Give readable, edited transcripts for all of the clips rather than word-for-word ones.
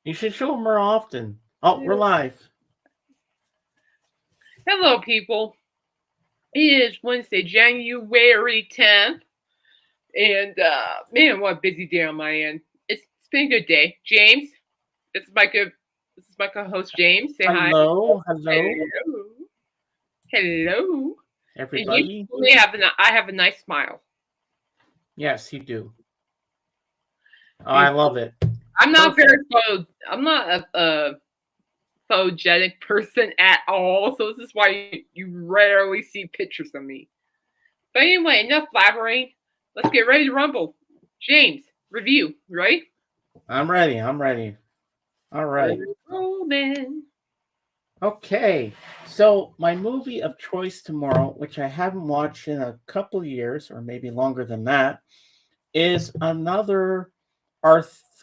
You should show them more often. Oh, we're live. Hello, people. It is Wednesday, January 10th. And, man, what a busy day on my end. It's been a good day. James, this is my good, this is my co-host, James. Say hi. Hello, hello, Hello. Hello. And James everybody. told me I have a nice smile. Yes, you do. Oh, I Thank love you. it. I'm not Perfect. I'm not a photogenic person at all, so this is why you rarely see pictures of me. But anyway, enough blabbering. Let's get ready to rumble. James, review, right? I'm ready. I'm ready. All right. Rolling. Okay. So, my movie of choice tomorrow, which I haven't watched in a couple years, or maybe longer than that, is another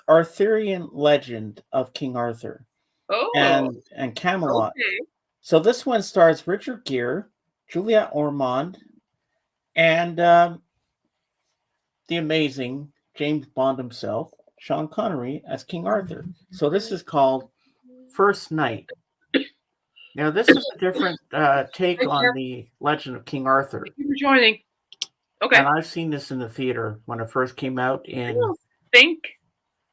Arthurian legend of King Arthur Oh, and Camelot. okay. So, this one stars Richard Gere, Juliette Ormond, and the amazing James Bond himself, Sean Connery, as King Arthur. So this is called First Night. Now, this is a different take Thank on you. the legend of King Arthur. Thank you for joining. And Okay. I've seen this in the theater when it first came out I in don't think.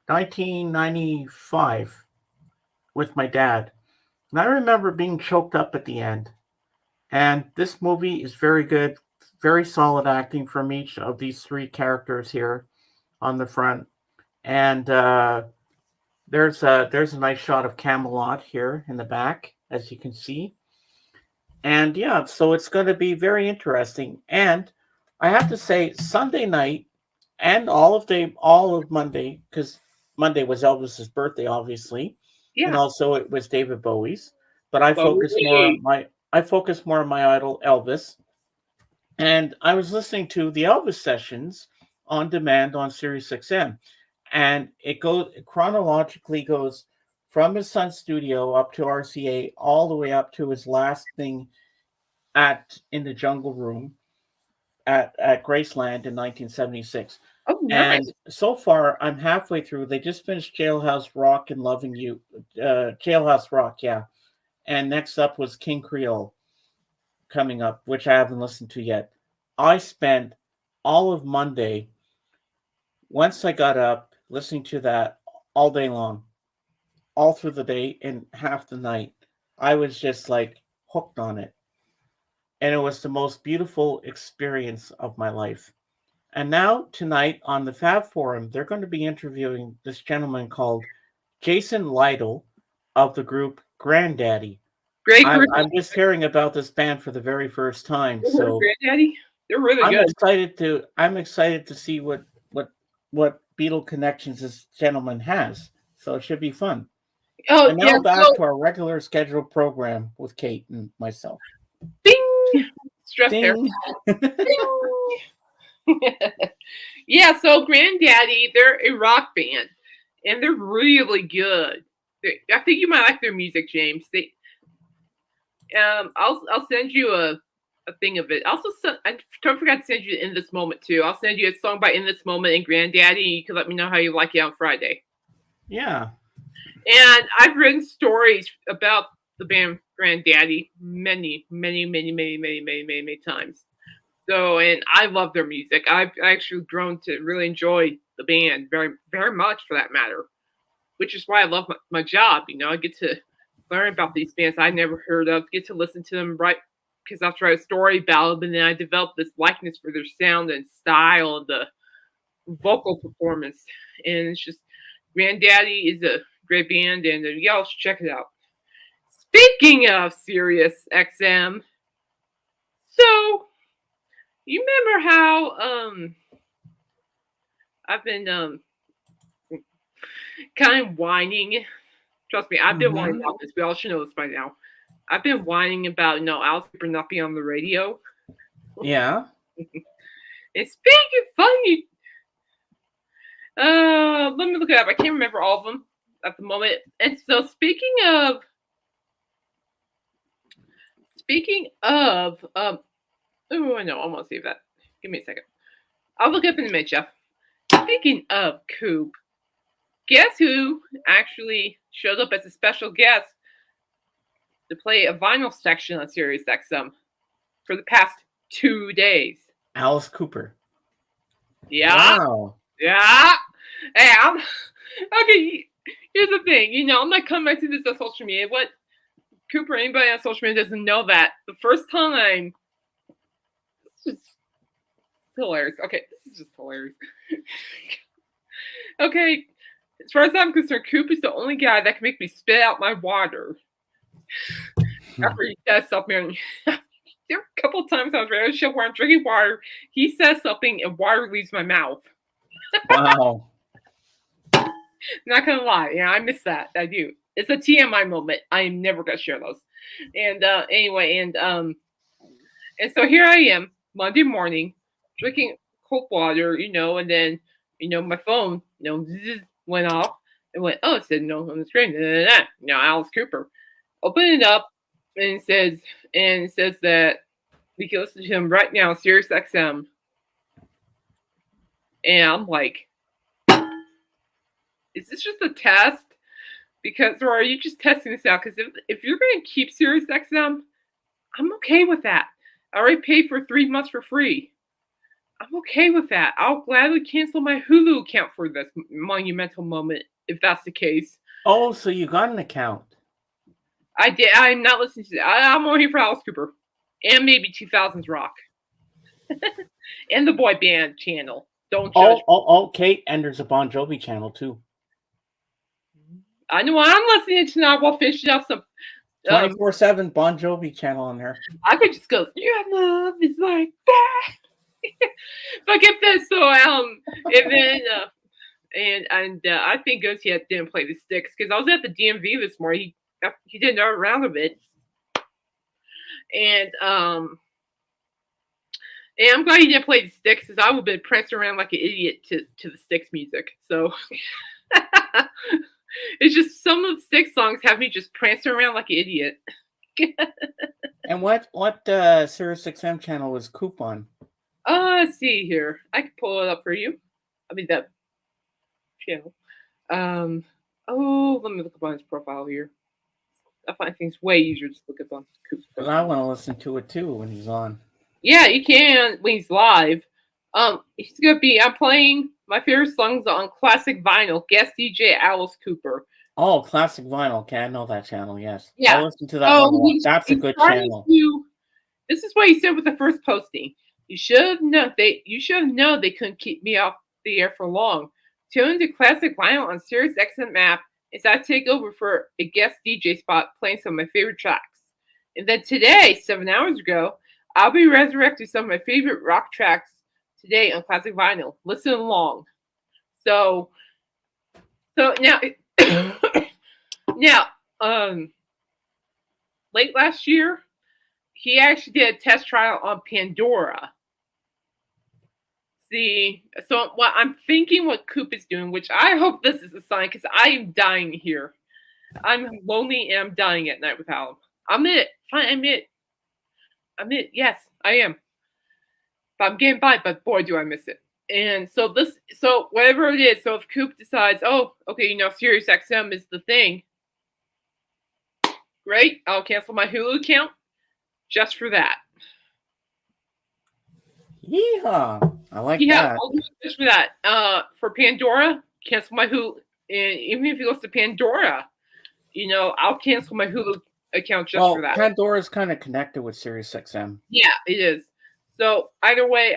1995 with my dad. And I remember being choked up at the end. And this movie is very good, very solid acting from each of these three characters here on the front. And there's a nice shot of Camelot here in the back, as you can see. And yeah, so it's going to be very interesting. And I have to say, Sunday night and all of Monday, because Monday was Elvis's birthday, obviously, and Yeah. also it was David Bowie's. But Bowie. I focus more on my idol Elvis, and I was listening to the Elvis sessions on demand on Sirius XM, and it chronologically goes from his son's studio up to RCA all the way up to his last thing at in the Jungle Room at Graceland in 1976. Oh, nice. And so far, I'm halfway through. They just finished Jailhouse Rock and Loving You, Jailhouse Rock, yeah. And next up was King Creole coming up, which I haven't listened to yet. I spent all of Monday, once I got up, listening to that all day long, all through the day and half the night. I was just like hooked on it. And it was the most beautiful experience of my life. And now, tonight on the Fab Forum, they're going to be interviewing this gentleman called Jason Lytle of the group Granddaddy. Great group. I'm just hearing about this band for the very first time, You heard of so Granddaddy? They're really good. I'm excited to see what Beatle connections this gentleman has. So it should be fun. Oh, And yeah. now back So, to our regular scheduled program with Kate and myself. bing. Stress there. Ding. Bing. Yeah, so Granddaddy, they're a rock band, and they're really good. I think you might like their music, James. I'll send you a thing of it. Also, I don't forget to send you In This Moment too. I'll send you a song by In This Moment and Granddaddy. You can let me know how you like it on Friday. Yeah. And I've written stories about the band Granddaddy many times. So, and I love their music. I've actually grown to really enjoy the band very much, for that matter. Which is why I love my job. You know, I get to learn about these bands I never heard of, get to listen to them, right? Because after I write a story about them, and then I develop this likeness for their sound and style and the vocal performance. And it's just, Granddaddy is a great band, and y'all should check it out. Speaking of Sirius XM, so you remember how I've been kind of whining. Trust me, I've been whining Mm-hmm. about this. We all should know this by now. I've been whining about Alice Cooper not being on the radio. Yeah. And speaking funny, let me look it up. I can't remember all of them at the moment. And so speaking of, oh no, I won't save that. Give me a second. I'll look up in a minute, Jeff. Speaking of Coop, guess who actually showed up as a special guest to play a vinyl section on Sirius XM for the past 2 days? Alice Cooper. Yeah. Wow. Yeah. Hey, okay. Here's the thing. I'm not coming to this on social media. What Cooper, anybody on social media doesn't know that the first time, this is hilarious. Okay, this is just hilarious. Okay, as far as I'm concerned, Coop is the only guy that can make me spit out my water after he says something. There were a couple of times I was ready to show where I'm drinking water. He says something and water leaves my mouth. Wow. Not gonna lie, yeah, I miss that. I do. It's a TMI moment. I am never gonna share those. And anyway, and so here I am, Monday morning, drinking cold water, and then my phone, zzz, went off and went, oh, it said no on the screen. Alice Cooper. Open it up and it says that we can listen to him right now, Sirius XM. And I'm like, is this just a test? Or are you just testing this out? Because if you're going to keep Sirius XM, I'm okay with that. I already paid for 3 months for free. I'm okay with that. I'll gladly cancel my Hulu account for this monumental moment, if that's the case. Oh, so you got an account? I did. I'm not listening to that. I'm only here for Alice Cooper. And maybe 2000s Rock. And the boy band channel. Don't judge. Oh, okay. And there's a Bon Jovi channel, too. I know what I'm listening to now while finishing up some 24/7 Bon Jovi channel on there. I could just go, your love is like that. But get this, so and then I think Ghosty didn't play the sticks because I was at the DMV this morning. He did another round of it, and I'm glad he didn't play the sticks because I would have been prancing around like an idiot to the Styx music. So it's just some of the Styx songs have me just prancing around like an idiot. And what Sirius XM channel was Cooop on? Let's see here. I can pull it up for you. I mean that channel. Let me look up on his profile here. I find things way easier to look up on Coop's Because I want to listen to it too when he's on. Yeah, you can when he's live. He's gonna be. I'm playing my favorite songs on classic vinyl. Guest DJ Alice Cooper. Oh, classic vinyl. Okay, I know that channel. Yes. Yeah. I'll listen to that one. That's a good channel. This is what he said with the first posting. You should have known they couldn't keep me off the air for long. Tune to classic vinyl on Sirius XM app as I take over for a guest DJ spot playing some of my favorite tracks. And then today, 7 hours ago, I'll be resurrecting some of my favorite rock tracks today on classic vinyl. Listen along. So now, late last year, he actually did a test trial on Pandora. So what I'm thinking what Coop is doing, which I hope this is a sign because I am dying here. I'm lonely and I'm dying at night without him. I'm it. Fine, I'm it. Yes, I am. But I'm getting by, but boy, do I miss it. And so whatever it is, so if Coop decides, oh, okay, Sirius XM is the thing, great, I'll cancel my Hulu account just for that. Yeehaw. I like that. I'll do it just for that. For Pandora, cancel my Hulu. And even if he goes to Pandora, I'll cancel my Hulu account just for that. Pandora's kind of connected with Sirius XM. Yeah, it is. So either way,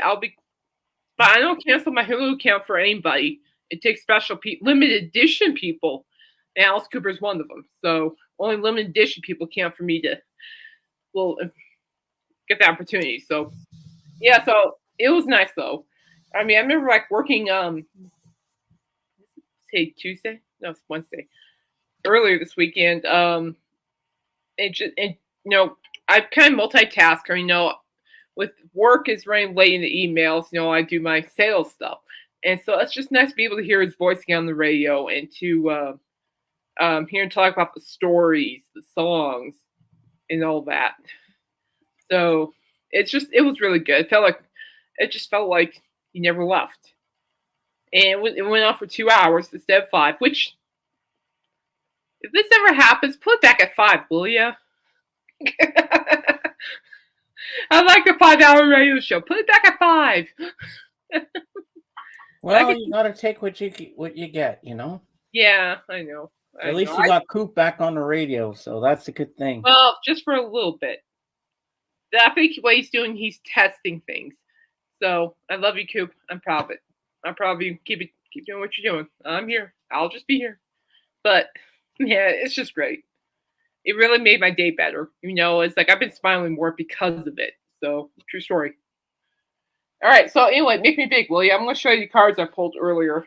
but I don't cancel my Hulu account for anybody. It takes special limited edition people, and Alice Cooper is one of them. So only limited edition people can for me to, get the opportunity. So yeah, so it was nice though. I mean, I remember working say Tuesday? No, it's Wednesday. Earlier this weekend, I kind of multitask. With work is running late in the emails, I do my sales stuff. And so it's just nice to be able to hear his voice again on the radio and to hear him talk about the stories, the songs, and all that. So it was really good. It just felt like he never left. And it went on for 2 hours instead of 5, which, if this ever happens, put it back at 5, will ya? I like the 5-hour radio show. Put it back at 5. Well, you gotta take what you get, you know. Yeah, I know. At least you got Cooooop back on the radio, so that's a good thing. Well, just for a little bit. I think what he's doing, he's testing things. So I love you, Cooop. I'm proud of it. I'm proud of you. Keep doing what you're doing. I'm here. I'll just be here. But yeah, it's just great. It really made my day better. You know, it's like I've been smiling more because of it. So true story. All right. So anyway, make me big, will you? I'm going to show you the cards I pulled earlier.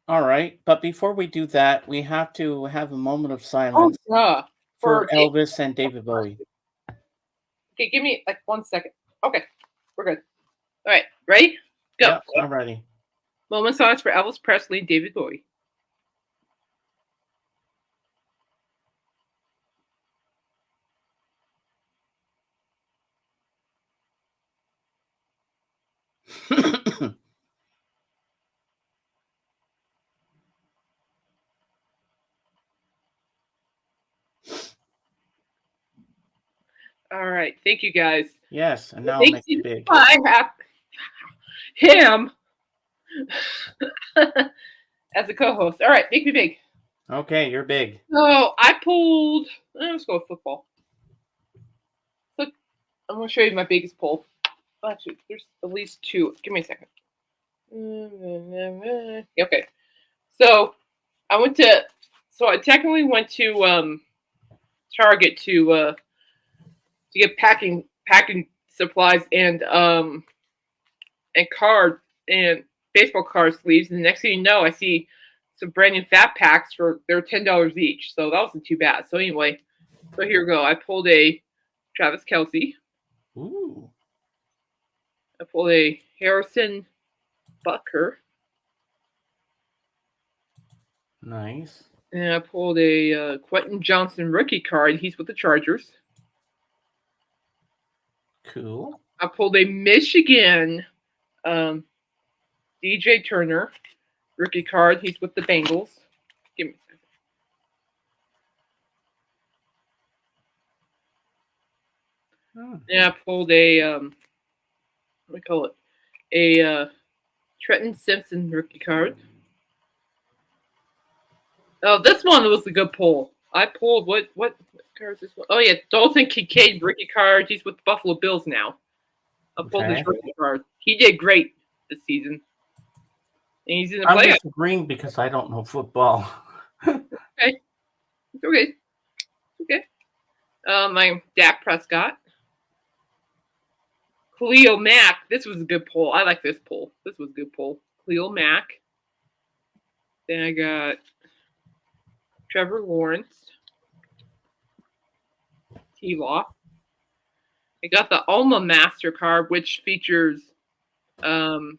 All right, but before we do that, we have to have a moment of silence for Elvis and David Bowie. Okay, give me like 1 second. Okay, we're good. All right, ready? Go. Yep, I'm ready. Moment of silence for Elvis Presley and David Bowie. All right, thank you guys. Yes, and now I'll make it big. I have him as a co-host. All right, make me big. Okay, you're big. So I pulled. Let's go with football. Look, I'm going to show you my biggest pull. Actually, there's at least 2. Give me a second. Okay, so I technically went to Target to get packing supplies and card and baseball card sleeves. And the next thing you know, I see some brand new fat packs they're $10 each. So that wasn't too bad. So anyway, so here we go. I pulled a Travis Kelce. Ooh. I pulled a Harrison Butker. Nice. And I pulled a Quentin Johnson rookie card. He's with the Chargers. Cool. I pulled a Michigan DJ Turner rookie card. He's with the Bengals. Give me a second. And I pulled a what do we call it? A Trenton Simpson rookie card. Oh, this one was a good pull. I pulled what card is this one? Oh yeah, Dalton Kincaid rookie card. He's with the Buffalo Bills now. I pulled his rookie card. He did great this season. And he's in the playoffs. I'm disagreeing because I don't know football. Okay. It's okay. Okay. My Dak Prescott. Khalil Mack. This was a good pull. I like this pull. This was a good pull. Khalil Mack. Then I got Trevor Lawrence. T-Law. I got the Alma Master card, which features Hedden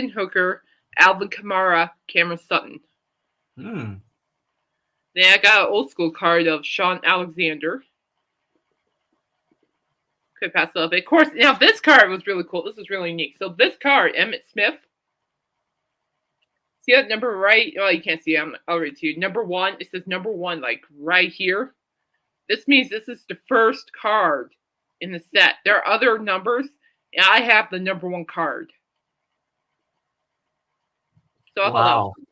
Hooker, Alvin Kamara, Cameron Sutton. Then I got an old school card of Sean Alexander. Could pass it up. Of course, now this card was really cool. This is really unique. So this card, Emmitt Smith. See that number right? Oh, you can't see it. I'll read it to you. Number 1. It says number 1, like right here. This means this is the first card in the set. There are other numbers, and I have the number 1 card. So I thought that was cool.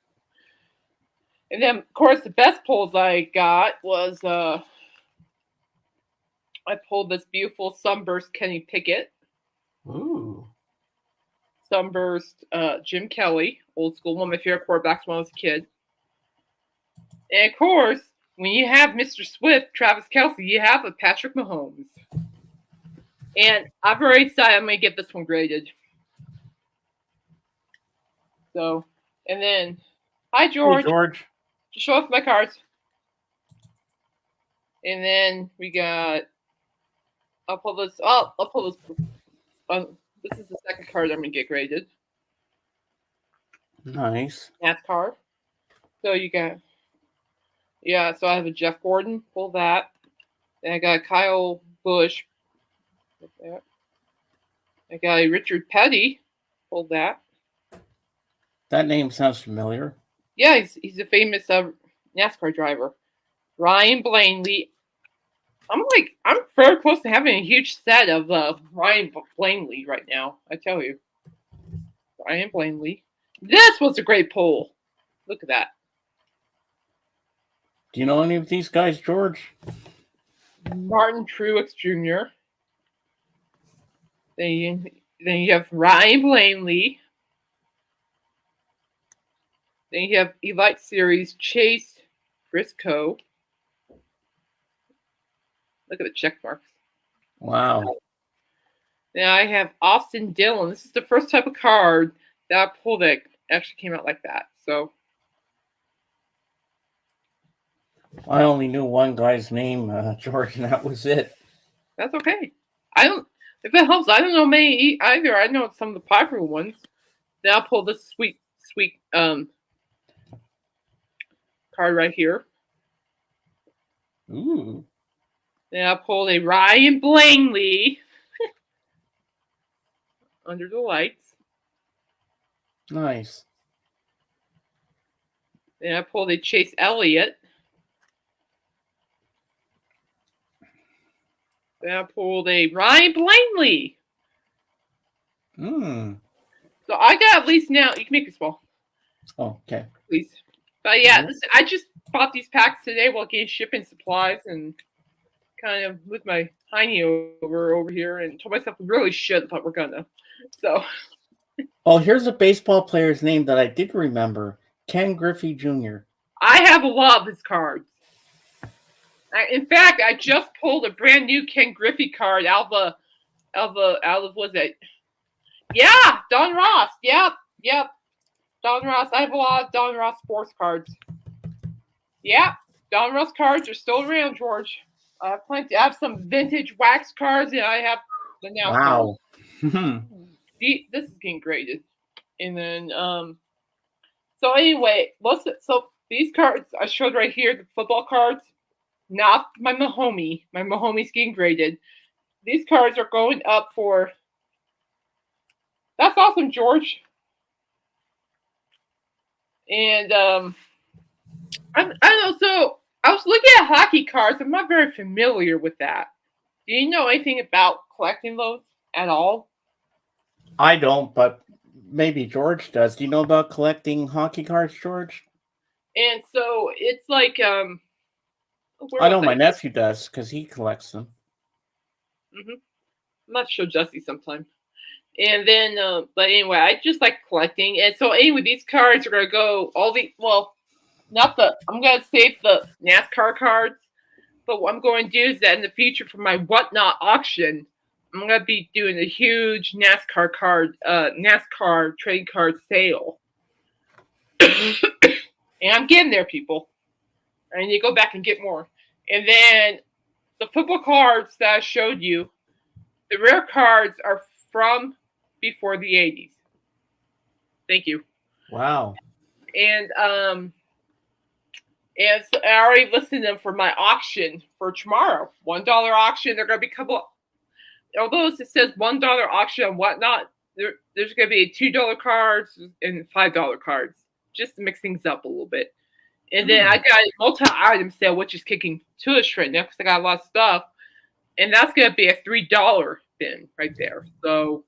And then, of course, the best pulls I got was I pulled this beautiful Sunburst Kenny Pickett. Ooh. Sunburst Jim Kelly, old school, one of my favorite quarterbacks when I was a kid. And of course, when you have Mr. Swift, Travis Kelce, you have a Patrick Mahomes. And I've already decided I'm going to get this one graded. So, and then, hi, George. Hey, George. Just show off my cards. And then we got, I'll pull this. This is the second card I'm going to get graded. Nice. NASCAR. So you got, yeah, so I have a Jeff Gordon, pull that. Then I got Kyle Busch, pull that. I got a Richard Petty, pull that. That name sounds familiar. Yeah, he's a famous NASCAR driver. Ryan Blaney. I'm very close to having a huge set of Ryan Blaney right now. I tell you, Ryan Blaney. This was a great poll. Look at that. Do you know any of these guys, George? Martin Truex Jr. Then you have Ryan Blaney. Then you have Elite Series Chase Briscoe. Look at the check marks. Wow. Now I have Austin Dillon. This is the first type of card that I pulled that actually came out like that. So I only knew one guy's name, George, and that was it. that's okay. I don't. If it helps, I don't know many either. I know some of the popular ones. Then I'll pull this sweet card right here. Ooh. Then I pulled a Ryan Blaney under the lights. Nice. Then I pulled a Chase Elliott. Then I pulled a Ryan Blaney. So I got at least now. You can make it small. Oh, okay. Please. But yeah, I just bought these packs today while getting shipping supplies and kind of with my Heine over here and told myself we really should, but we're gonna. So. Oh, here's a baseball player's name that I did remember. Ken Griffey Jr. I have a lot of his cards. In fact, I just pulled a brand new Ken Griffey card out of what's it? Yeah, Don Ross. Yep. Don Ross. I have a lot of Don Ross sports cards. Yeah, Don Ross cards are still around, George. I have plenty. I have some vintage wax cards, and I have the now. Wow. This is getting graded, and then So anyway, so these cards I showed right here, the football cards, not my Mahomey. My Mahomey's getting graded. These cards are going up for. That's awesome, George. And I don't know. So I was looking at hockey cards. I'm not very familiar with that. Do you know anything about collecting those at all? I don't, but maybe George does. Do you know about collecting hockey cards, George? And so it's like I know my nephew does because he collects them. I might show Jesse sometime. And then, but anyway, I just like collecting. And so anyway, these cards are gonna go I'm gonna save the NASCAR cards, but what I'm going to do is that in the future for my Whatnot auction, I'm gonna be doing a huge NASCAR trading card sale. And I'm getting there, people. I need to go back and get more. And then the football cards that I showed you, the rare cards are from before the 80s. Thank you. Wow. And so I already listed them for my auction for tomorrow. $1 auction. They're going to be a couple. Although it says $1 auction and Whatnot, there's going to be $2 cards and $5 cards, just to mix things up a little bit. And then I got a multi-item sale, which is kicking tush right now because I got a lot of stuff. And that's going to be a $3 bin right there. So,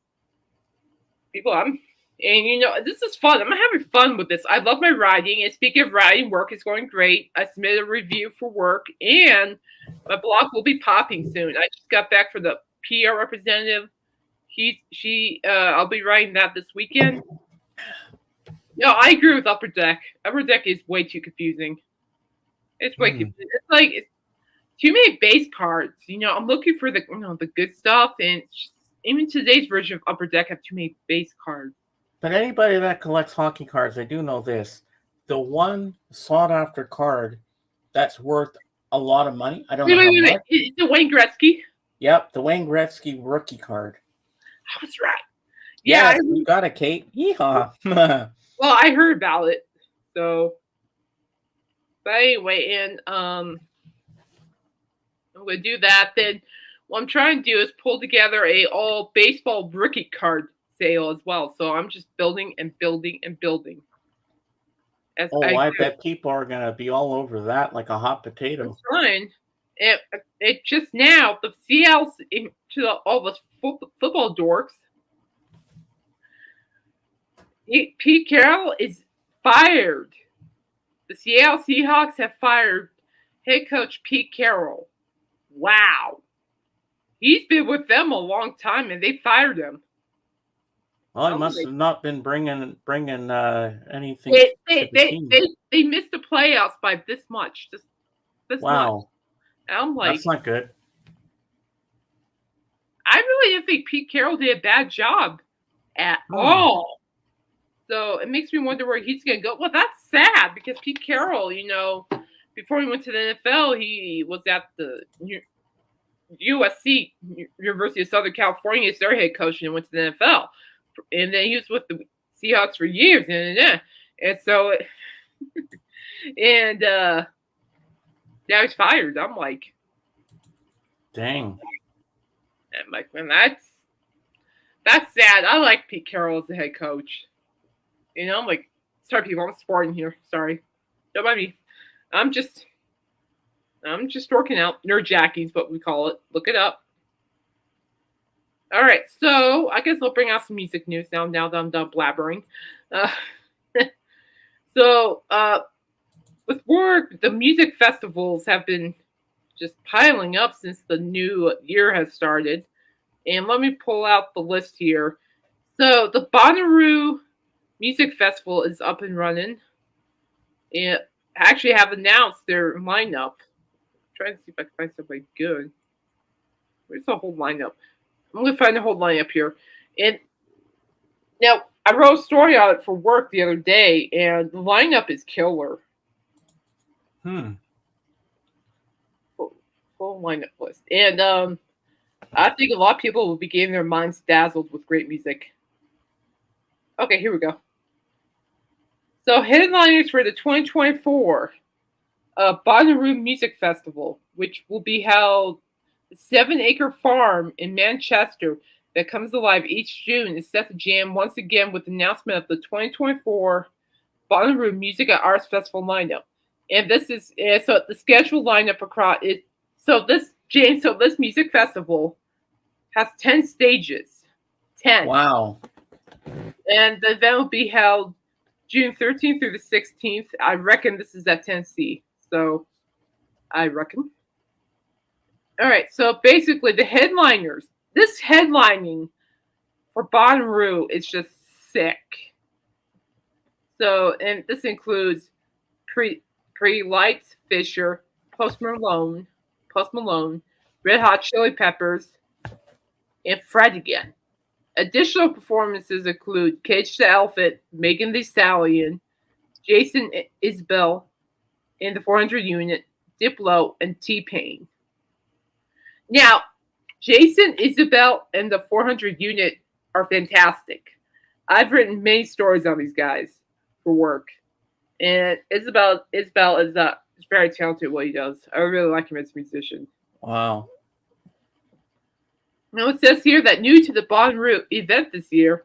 people, and this is fun. I'm having fun with this. I love my writing. And speaking of writing, work is going great. I submitted a review for work, and my blog will be popping soon. I just got back for the PR representative. I'll be writing that this weekend. No, I agree with Upper Deck. Upper Deck is way too confusing. It's way confusing. It's like too many base cards. I'm looking for the good stuff, and even today's version of Upper Deck have too many base cards. But anybody that collects hockey cards, I do know this: the one sought-after card that's worth a lot of money. I don't know how much. It's the Wayne Gretzky. Yep, the Wayne Gretzky rookie card. I was right. Yeah, you got it, Kate. Yeehaw. Well, I heard about it. So, but anyway, and I'm gonna do that. Then what I'm trying to do is pull together a all baseball rookie card sale as well. So I'm just building and building and building. As Oh, I I do. bet people are gonna be all over that like a hot It's potato. fine. It just now the CLs to all the football dorks. Pete Carroll is fired. The Seattle Seahawks have fired head coach Pete Carroll. Wow. He's been with them a long time and they fired him. Well, he I'm must like, have not been bringing anything they, to they, the they, team. they, they missed the playoffs by this much. Just this much. Wow, And I'm like, that's not good. I really didn't think Pete Carroll did a bad job at Hmm. all. So it makes me wonder where he's going to go. Well, that's sad because Pete Carroll, before he went to the NFL, he was at the USC, University of Southern California, as their head coach, and went to the NFL. And then he was with the Seahawks for years. And so, and now he's fired. I'm like, Dang. man, that's sad. I like Pete Carroll as the head coach. I'm like, sorry, people, I'm sporting here. Sorry, don't mind me. I'm just working out. Nerdjacking is what we call it. Look it up. All right, so I guess I'll bring out some music news now. Now that I'm done blabbering. Uh, so with work, the music festivals have been just piling up since the new year has started. And let me pull out the list here. So the Bonnaroo Music Festival is up and running. And actually have announced their lineup. I'm trying to see if I can find somebody good. Where's the whole lineup? I'm going to find the whole lineup here. And now, I wrote a story on it for work the other day, and the lineup is killer. Hmm. Full lineup list. And I think a lot of people will be getting their minds dazzled with great music. Okay, here we go. So, headliners for the 2024 Bonnaroo Music Festival, which will be held at the 7-acre farm in Manchester that comes alive each June, is set to jam once again with the announcement of the 2024 Bonnaroo Music and Arts Festival lineup. And this is so the scheduled lineup across it. So this music festival has 10 stages. 10. Wow. And the event will be held June 13th through the 16th. I reckon this is at Tennessee. So I reckon. All right. So basically, the headliners. This headlining for Bonnaroo is just sick. So, and this includes Lights, Fisher, Post Malone, Red Hot Chili Peppers, and Fred again. Additional performances include Cage the Elephant, Megan Thee Stallion, Jason Isbell in the 400 Unit, Diplo, and T-Pain. Now, Jason Isbell and the 400 Unit are fantastic. I've written many stories on these guys for work, and Isbell is very talented at what he does. I really like him as a musician. Wow. Now it says here that new to the Bonnaroo event this year,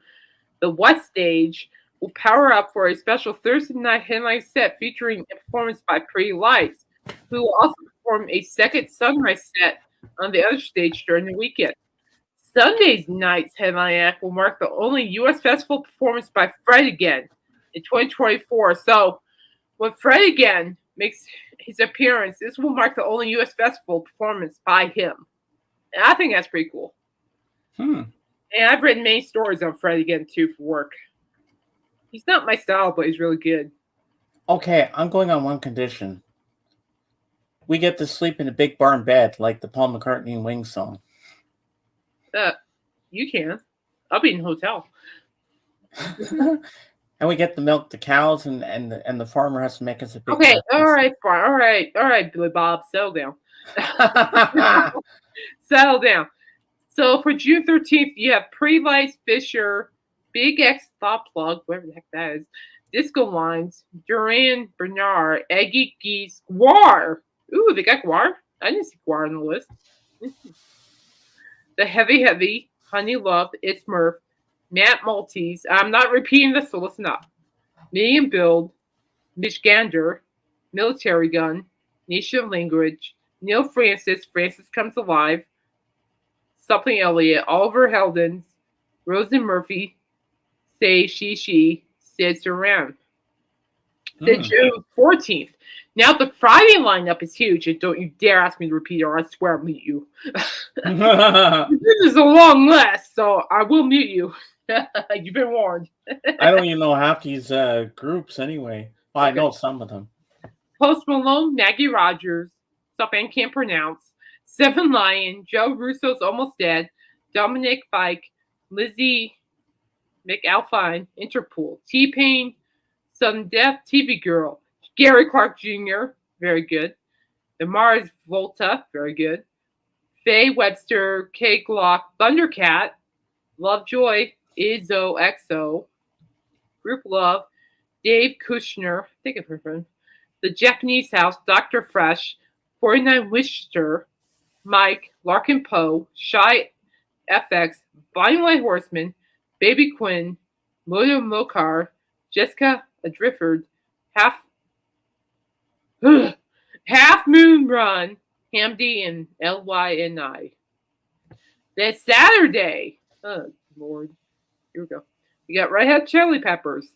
the West Stage will power up for a special Thursday night headline set featuring a performance by Pretty Lights, who will also perform a second sunrise set on the other stage during the weekend. Sunday's night's headline act will mark the only U.S. festival performance by Fred again in 2024. So when Fred again makes his appearance, this will mark the only U.S. festival performance by him. And I think that's pretty cool. And I've written many stories on Fred again, too, for work. He's not my style, but he's really good. Okay, I'm going on one condition. We get to sleep in a big barn bed like the Paul McCartney and Wings song. You can. I'll be in a hotel. And we get to milk the cows, and the farmer has to make us a big Okay, breakfast. all right, Billy Bob, settle down. Settle down. So for June 13th, you have Pre-Lights, Fisher, Big X Thought Plug, whatever the heck that is, Disco Lines, Duran Bernard, Eggy Geese, Guar. Ooh, they got Guar. I didn't see Guar on the list. The Heavy, Honey Love, It's Murph, Matt Maltese. I'm not repeating this, so listen up. Medium Build, Mishgander, Military Gun, Nation of Language, Neil Francis, Francis Comes Alive, Something Elliott, Oliver Heldens, Rosen Murphy, Say She, Sid Saran. Then Hmm. June 14th. Now the Friday lineup is huge, and don't you dare ask me to repeat it or I swear I'll mute you. This is a long list, so I will mute you. You've been warned. I don't even know half these groups anyway. Well, I Okay. know some of them. Post Malone, Maggie Rogers, stuff I can't pronounce, Seven Lion, Joe Russo's Almost Dead, Dominic Fike, Lizzie McAlpine, Interpol, T-Pain, Sudden Death, TV Girl, Gary Clark Jr., very good, The Mars Volta, very good, Faye Webster, K Glock, Thundercat, Lovejoy, Izzo XO, Group Love, Dave Kushner, I think I've heard from him, The Japanese House, Dr. Fresh, 49 Wister, Mike, Larkin Poe, Shy FX, Bonnie White Horseman, Baby Quinn, Moto Mokar, Jessica Adrifford, Half Half Moon Run, Hamdi, and LYNI. Then Saturday, oh Lord, here we go. We got Red Hot Chili Peppers,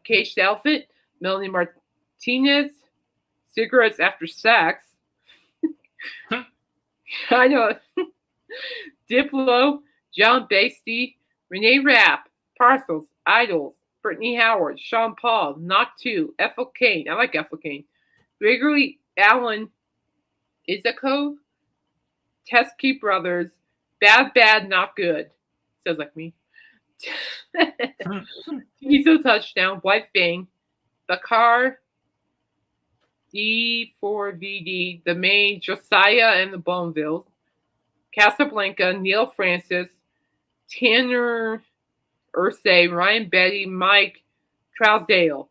Caged Elephant, Melanie Martinez, Cigarettes After Sex. I know. Diplo, John Basty, Renee Rapp, Parcels, Idols, Brittany Howard, Sean Paul, Knock 2, Ethel Kane. I like Ethel Kane. Gregory Allen, Izakov, Teskey Brothers, Bad, Not Good. Sounds like me. Tizo Touchdown, White Fang, The Car, D4VD, The Main, Josiah and the Bonevilles, Casablanca, Neil Francis, Tanner Ursay, Ryan Betty, Mike Trousdale,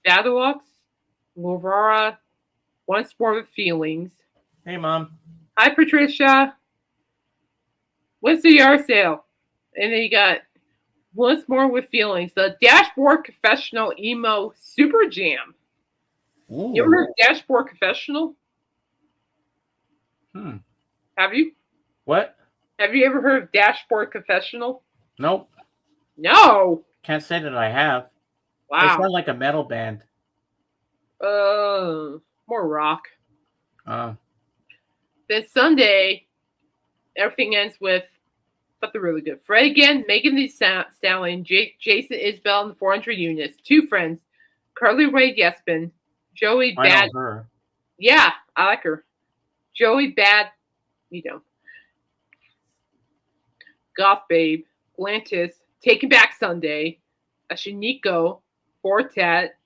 Badalux, Laura, Once More with Feelings. Hey, Mom. Hi, Patricia. What's the yard sale? And then you got Once More with Feelings, the Dashboard Confessional Emo Super Jam. Ooh. You ever heard of Dashboard Confessional? Have you? What? Have you ever heard of Dashboard Confessional? Nope. No. Can't say that I have. They Wow. sound like a metal band. More rock. Uh, Then Sunday, everything ends with, but they're really good. Fred again, Megan Thee Stallion, Jason Isbell and the 400 Units, Two Friends, Carly Rae Jepsen, Joey I Bad. know her. Yeah, I like her. Joey Bad, you know. Goth Babe, Atlantis, Taking Back Sunday, Ashiniko, Fortet,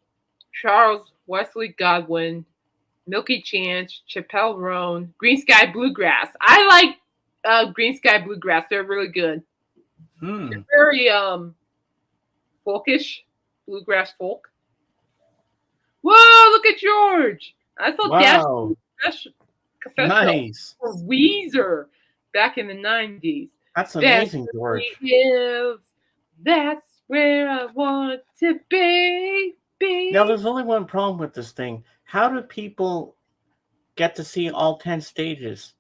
Charles Wesley Godwin, Milky Chance, Chappelle Roan, Green Sky Bluegrass. I like Green Sky Bluegrass. They're really good. They're very folkish, bluegrass folk. Whoa, look at George. I thought Wow. Dash Nice. for Weezer back in the 90s. That's amazing, George. Hills, that's where I want to be. Now, there's only one problem with this thing. How do people get to see all 10 stages?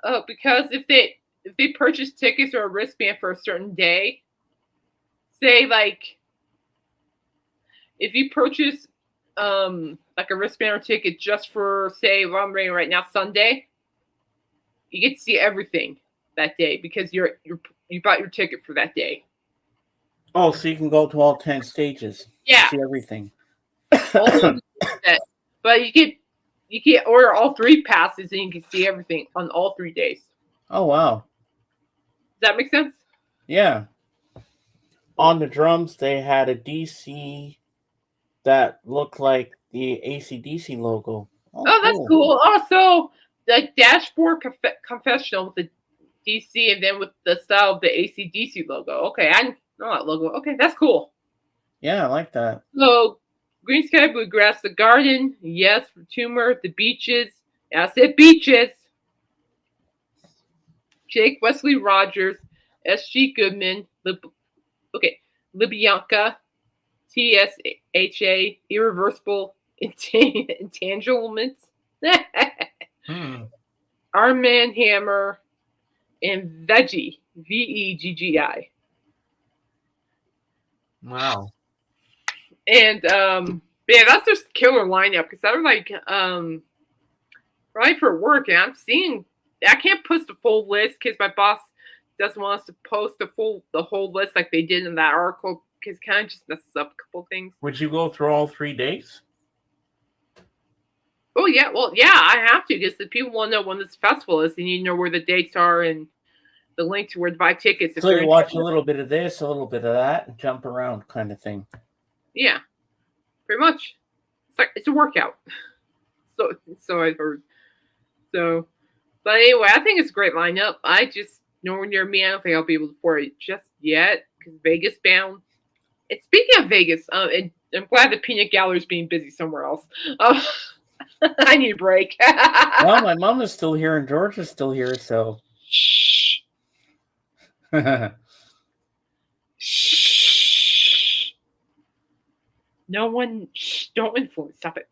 Oh, because if they purchase tickets or a wristband for a certain day, say like if you purchase like a wristband or ticket just for say what I'm reading right now Sunday, you get to see everything that day because you bought your ticket for that day. Oh, so you can go to all 10 stages. Yeah. See everything. But you can order all 3 passes and you can see everything on all 3 days. Oh, wow. Does that make sense? Yeah. On the drums, they had a DC that looked like the AC/DC logo. Oh, that's cool. Also, the Dashboard Confessional with the DC and then with the style of the AC/DC logo. Okay, I know that logo. Okay, that's cool. Yeah, I like that. So, Green Sky Bluegrass, The Garden, yes, Tumor, The Beaches. Yeah, I said Beaches. Jake Wesley Rogers, S.G. Goodman, Libyanka, TSHA, irreversible entanglements. Arm Hammer, and Veggie, VEGGI. Wow. And yeah, that's just killer lineup because I'm like right for work, and I'm seeing I can't post the full list because my boss doesn't want us to post the whole list like they did in that article because kind of just messes up a couple things. Would you go through all 3 days? Oh yeah, well yeah, I have to because the people want to know when this festival is. They need to know where the dates are and the link to where to buy tickets. So you watch a little bit of this, a little bit of that, and jump around, kind of thing. Yeah, pretty much. It's like it's a workout. So I've heard. So, but anyway, I think it's a great lineup. I just nowhere near me. I don't think I'll be able to afford it just yet because Vegas bound. And speaking of Vegas, and I'm glad the Peanut Gallery is being busy somewhere else. I need a break. Well, my mom is still here and George is still here, so. Shh. Shh. No one. Shh, don't influence. Stop it.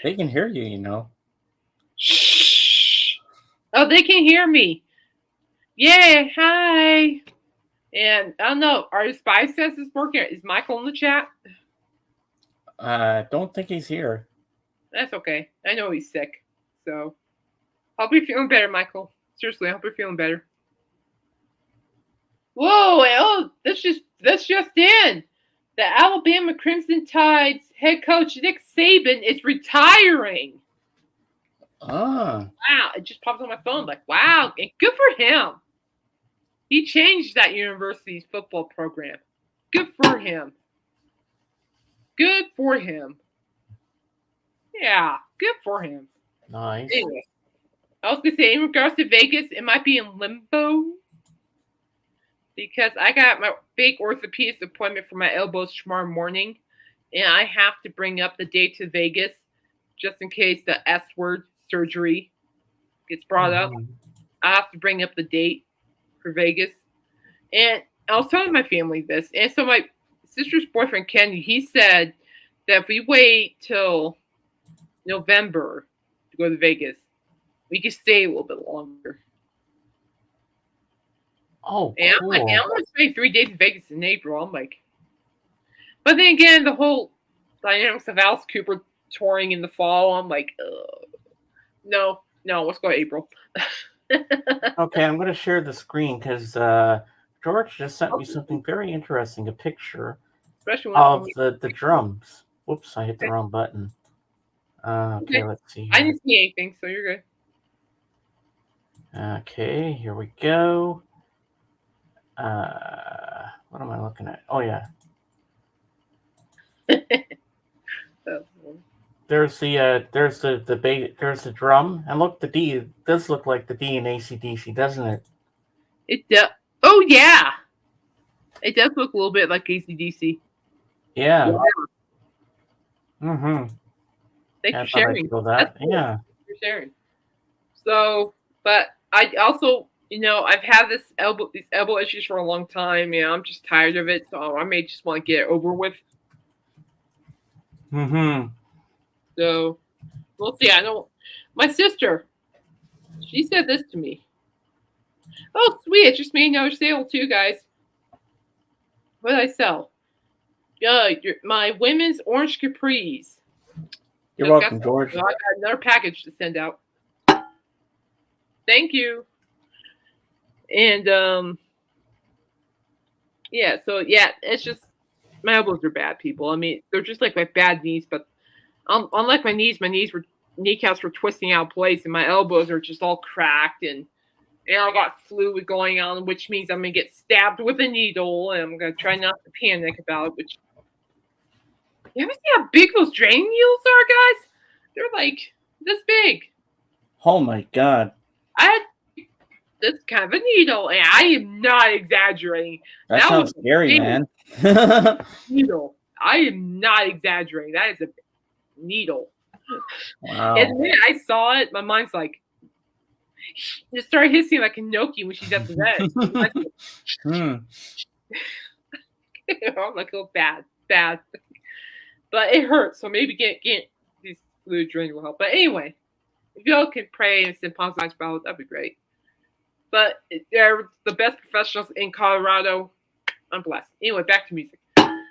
They can hear you, you know. Shh. Oh, they can hear me. Yeah, hi. And I don't know, our spy says it's working. Is Michael in the chat? Don't think he's here. That's okay. I know he's sick. So, hope you're feeling better, Michael. Seriously, I hope you're feeling better. Whoa, oh, that's just in. The Alabama Crimson Tide's head coach, Nick Saban, is retiring. Ah. Wow, it just popped on my phone. Like, wow, and good for him. He changed that university's football program. Good for him. Good for him. Yeah, good for him. Nice. Anyway, I was going to say, in regards to Vegas, it might be in limbo because I got my big orthopedic appointment for my elbows tomorrow morning, and I have to bring up the date to Vegas just in case the S word surgery gets brought up. I have to bring up the date for Vegas. And I was telling my family this. And so my sister's boyfriend, Kenny, he said that if we wait till November to go to Vegas, we can stay a little bit longer. Oh, and cool. I'm going to spend 3 days in Vegas in April. I'm like, but then again, the whole dynamics of Alice Cooper touring in the fall, I'm like, no, let's go to April. Okay, I'm going to share the screen because George just sent me something very interesting, a picture of the drums. Whoops, I hit the wrong button. Okay, let's see here. I didn't see anything, so you're good. Okay, here we go. What am I looking at? Oh, yeah. There's the drum, and look, the D. It does look like the D in AC/DC, doesn't it? It does. Oh yeah, it does look a little bit like AC/DC. Yeah. Mm-hmm. Thanks for sharing. That. Cool. Yeah. Thanks for sharing. So, but I also, I've had these elbow issues for a long time. I'm just tired of it, so I may just want to get it over with. Mm-hmm. So, we'll see. I know my sister, she said this to me. Oh, sweet. It's just made another sale too, guys. What did I sell? My women's orange capris. You're welcome, George. So I got another package to send out. Thank you. And, yeah, so, yeah, it's just, my elbows are bad, people. I mean, they're just like my bad knees, but unlike my kneecaps were twisting out of place, and my elbows are just all cracked, and I got fluid going on, which means I'm going to get stabbed with a needle, and I'm going to try not to panic about it, which, you ever see how big those draining needles are, guys? They're like this big. Oh, my God. I had this kind of a needle, and I am not exaggerating. That sounds scary, man. Needle. I am not exaggerating. That is a needle. Wow. And when I saw it, my mind's like, it started hissing like a Noki when she's at the vet. I'm like, oh, bad, bad. But it hurts, so maybe get these fluid drains will help. But anyway, if y'all can pray and send positive vibes about it, that'd be great. But they're the best professionals in Colorado. I'm blessed. Anyway, back to music. I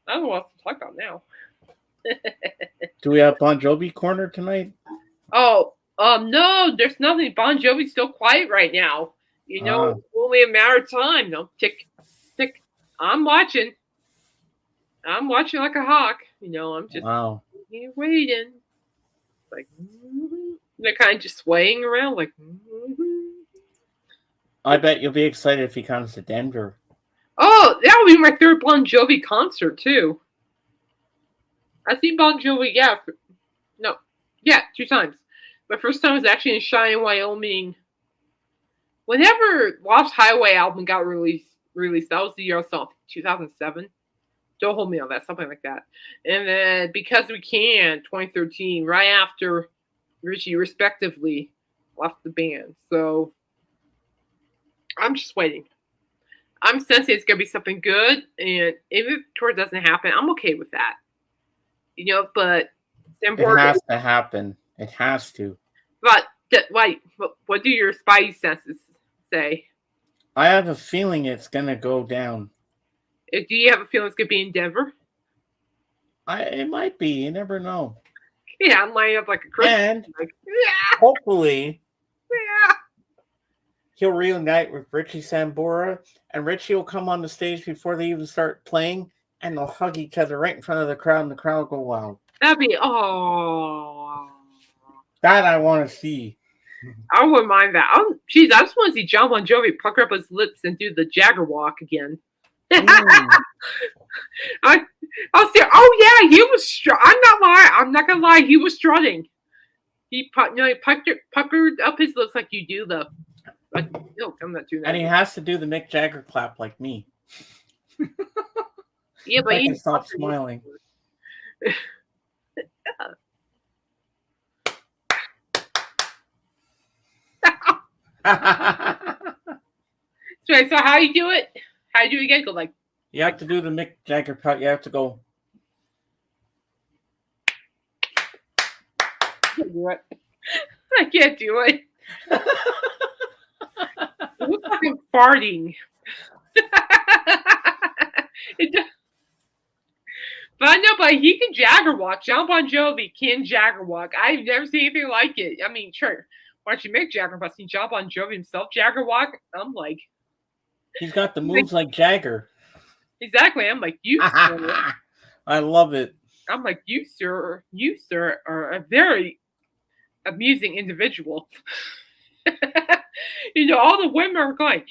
don't know what to talk about now. Do we have Bon Jovi corner tonight? Oh, no, there's nothing. Bon Jovi's still quiet right now. Only a matter of time. No, tick, tick. I'm watching. I'm watching like a hawk. I'm just waiting. Like, they're kind of just swaying around, like. I bet you'll be excited if he comes to Denver. Oh, that will be my third Bon Jovi concert too. I've seen Bon Jovi, 2 times. My first time was actually in Cheyenne, Wyoming. Whenever Lost Highway album got released, that was the year I saw it, 2007. Don't hold me on that, something like that. And then Because We Can, 2013, right after Richie, respectively, left the band. So I'm just waiting. I'm sensing it's going to be something good, and if the tour doesn't happen, I'm okay with that. But it has to happen. It has to. But what do your spidey senses say? I have a feeling it's going to go down. Do you have a feeling it's going to be in Denver? It might be. You never know. Yeah, I'm lining up like a Christmas. And hopefully, he'll reunite with Richie Sambora, and Richie will come on the stage before they even start playing, and they'll hug each other right in front of the crowd, and the crowd will go wild. That'd be, That I want to see. I wouldn't mind that. I just want to see John Bon Jovi pucker up his lips and do the Jagger walk again. I'll say, oh yeah, he was. I'm not gonna lie. He was strutting. He puckered up his lips like you do the. No, I'm not doing that. And he has to do the Mick Jagger clap like me. Yeah, but I can stop smiling. So how you do it? How you do it again? Go like. You have to do the Mick Jagger part. You have to go. I can't do it. We're fucking farting. But he can Jagger walk. John Bon Jovi can Jagger walk. I've never seen anything like it. I mean, sure. Why don't you make Jagger? But seen John Bon Jovi himself Jagger walk. I'm like, he's got the moves like Jagger. Exactly. I'm like, you sir. I love it. I'm like, you sir, are a very amusing individual. All the women are going,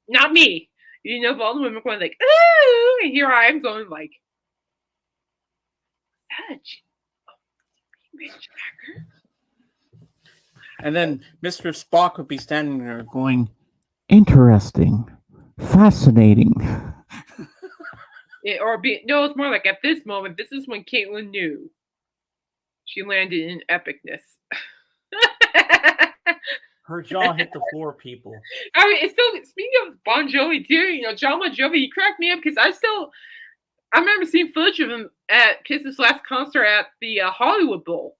not me. But all the women are going like, ooh, and here I am going like, and then Mr. Spock would be standing there going, interesting, fascinating. It's more like at this moment, this is when Caitlin knew she landed in epicness. Her jaw hit the floor, people. I mean, it's still, speaking of Bon Jovi too, John Bon Jovi, he cracked me up because I remember seeing footage of him at Kiss's last concert at the Hollywood Bowl.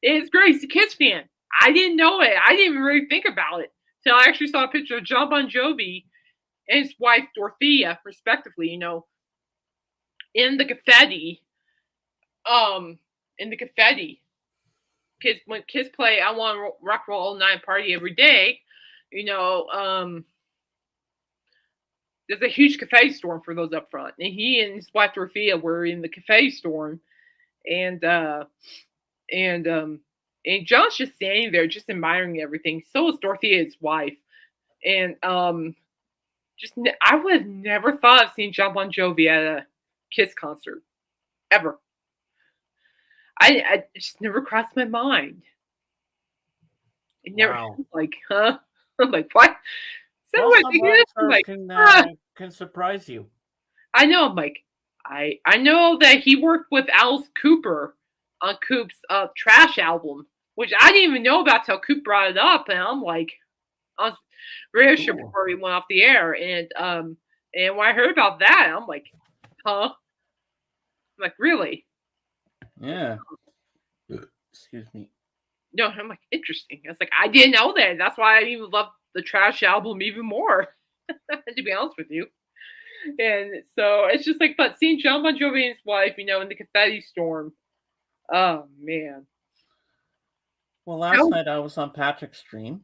It's great. He's a Kiss fan. I didn't know it. I didn't even really think about it until I actually saw a picture of John Bon Jovi and his wife Dorothea, respectively, in the confetti. Kids, when kids play I Want to Rock Roll All Night, Party Every Day, there's a huge confetti storm for those up front. And he and his wife Dorothea were in the confetti storm. And John's just standing there, just admiring everything. So is Dorothea, his wife. And I would have never thought of seeing John Bon Jovi at a Kiss concert. Ever. I just never crossed my mind. It never like, huh? I'm like, what? Can surprise you. I know. I'm like, I know that he worked with Alice Cooper on Coop's Trash album, which I didn't even know about till Coop brought it up, and I'm like, I was radio show before we went off the air, and And when I heard about that, I'm like, huh? I'm like, really? Yeah. Excuse me. No, I'm like, interesting. I was like, I didn't know that. That's why I even love the Trash album even more, to be honest with you. And so it's just like, but seeing John Bon Jovi and his wife, in the confetti storm. Oh man. Well, last night I was on Patrick's stream,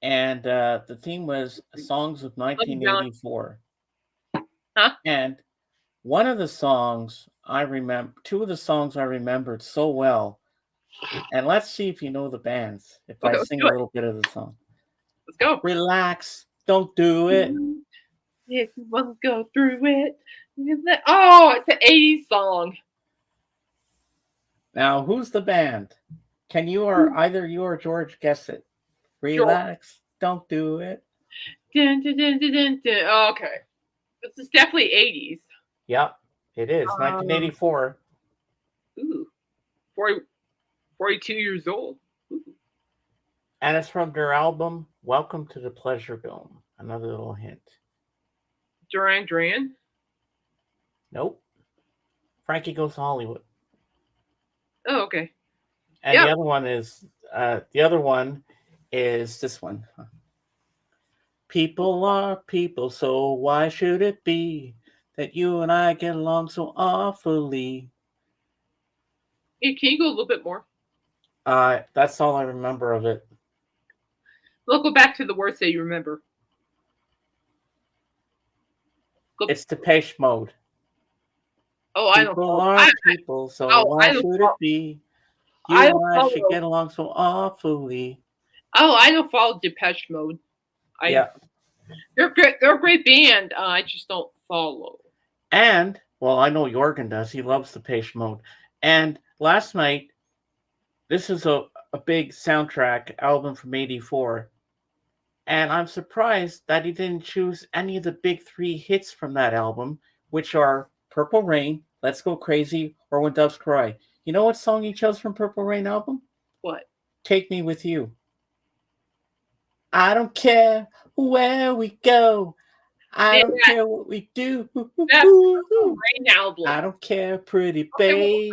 and the theme was songs of 1984. Huh? And one of the songs I remember, two of the songs I remembered so well. And let's see if you know the bands. If Okay, I let's sing do a it. little bit of the song. Let's go. Relax, don't do it. If you want to go through it. Oh, it's an 80s song. Now, who's the band? Can you or either you or George guess it? Relax, don't do it. Dun, dun, dun, dun, dun, dun. Oh, okay. This is definitely 80s. Yep, it is. 1984. Ooh. 42 years old. Ooh. And it's from their album, Welcome to the Pleasure Dome. Another little hint. Duran Duran? Nope. Frankie Goes to Hollywood. Oh, okay. And the other one is this one. People are people, so why should it be that you and I get along so awfully? Hey, can you go a little bit more? That's all I remember of it. We'll go back to the words that you remember. It's Depeche Mode. Oh, I don't People follow. are people, so why should it be? You and I should get along so awfully. Oh, I don't follow Depeche Mode. Yeah. They're great. They're a great band. I just don't follow. And, well, I know Jorgen does. He loves Depeche Mode. And last night, this is a big soundtrack album from 84. And I'm surprised that he didn't choose any of the big three hits from that album, which are Purple Rain, Let's Go Crazy, or When Doves Cry. You know what song he chose from Purple Rain album? What? Take Me With You. I don't care where we go. I don't care what we do. That's Rain album. I don't care, pretty baby.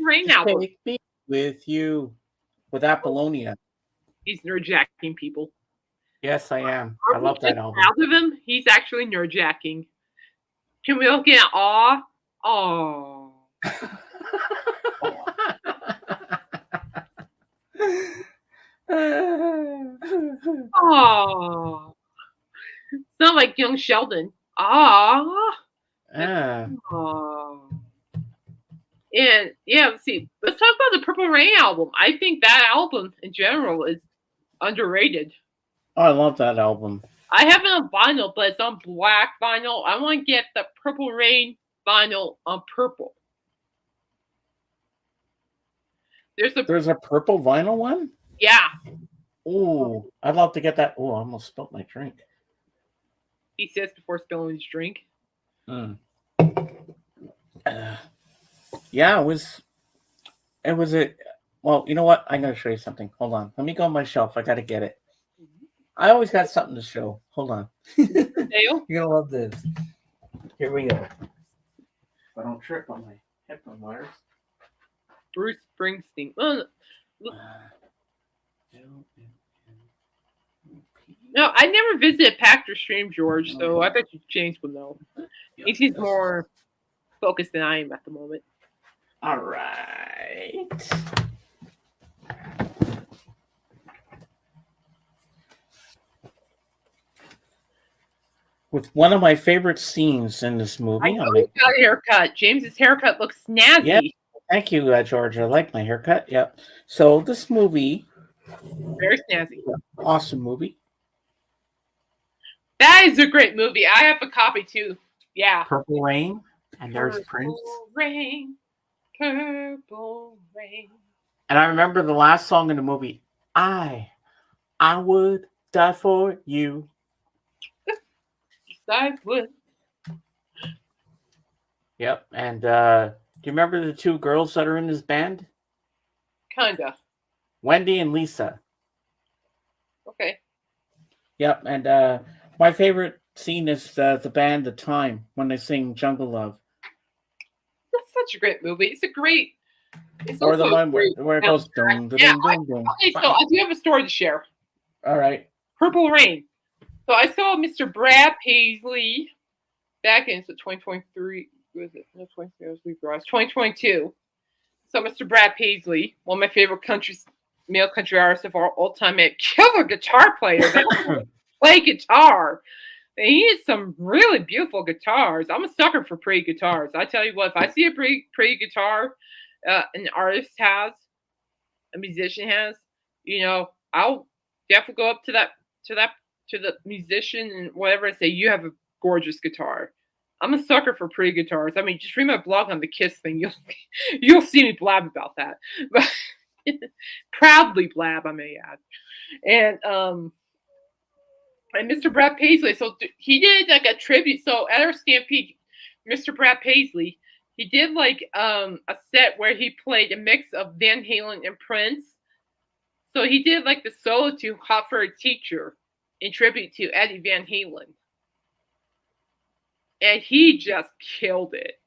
Rain album. Take me with you. With Apollonia. He's nerdjacking people. Yes, I am. I love that album. Out of him, he's actually nerdjacking. Can we all get aw? Oh. Oh. It's not like young Sheldon. Ah. Oh. And yeah, see, let's talk about the Purple Rain album. I think that album in general is underrated. Oh, I love that album. I have it on vinyl, but it's on black vinyl. I want to get the Purple Rain vinyl on purple. There's a purple vinyl one? Yeah. Ooh, I'd love to get that. Oh, I almost spilled my drink. He says before spilling his drink. Yeah, it was well, you know what? I'm going to show you something. Hold on. Let me go on my shelf. I got to get it. I always got something to show. Hold on. You're going to love this. Here we go. If I don't trip on my headphone wires. Bruce Springsteen. No, I never visited Pack or Stream, George, so I bet you James would know. He's more focused than I am at the moment. All right. With one of my favorite scenes in this movie. I know he's got a haircut. James's haircut looks snazzy. Yep. Thank you, George. I like my haircut. Yep. So this movie. Very snazzy. Awesome movie. That is a great movie. I have a copy too. Yeah. Purple Rain. And there's Prince. Rain. Purple Rain. And I remember the last song in the movie. I would die for you. I would. Yep. And do you remember the two girls that are in this band? Kinda. Wendy and Lisa. Okay. Yep. And my favorite seen is the band The Time when they sing Jungle Love. That's such a great movie. It's Or the also a one great where it goes soundtrack. dum dum Yeah. dum dum. Okay, so I do have a story to share. All right. Purple Rain. So I saw Mr. Brad Paisley back in 2023. Was it? No, 2022. So Mr. Brad Paisley, one of my favorite male country artists of all time, a killer guitar player that play guitar. And he has some really beautiful guitars. I'm a sucker for pretty guitars. I tell you what, if I see a pretty guitar an artist has, a musician has, I'll definitely go up to the musician and whatever and say, you have a gorgeous guitar. I'm a sucker for pretty guitars. I mean, just read my blog on the Kiss thing. You'll see me blab about that. But proudly blab, I may add. And Mr. Brad Paisley, so he did like a tribute. So at our Stampede, Mr. Brad Paisley, he did like a set where he played a mix of Van Halen and Prince. So he did like the solo to Hot for a Teacher in tribute to Eddie Van Halen. And he just killed it.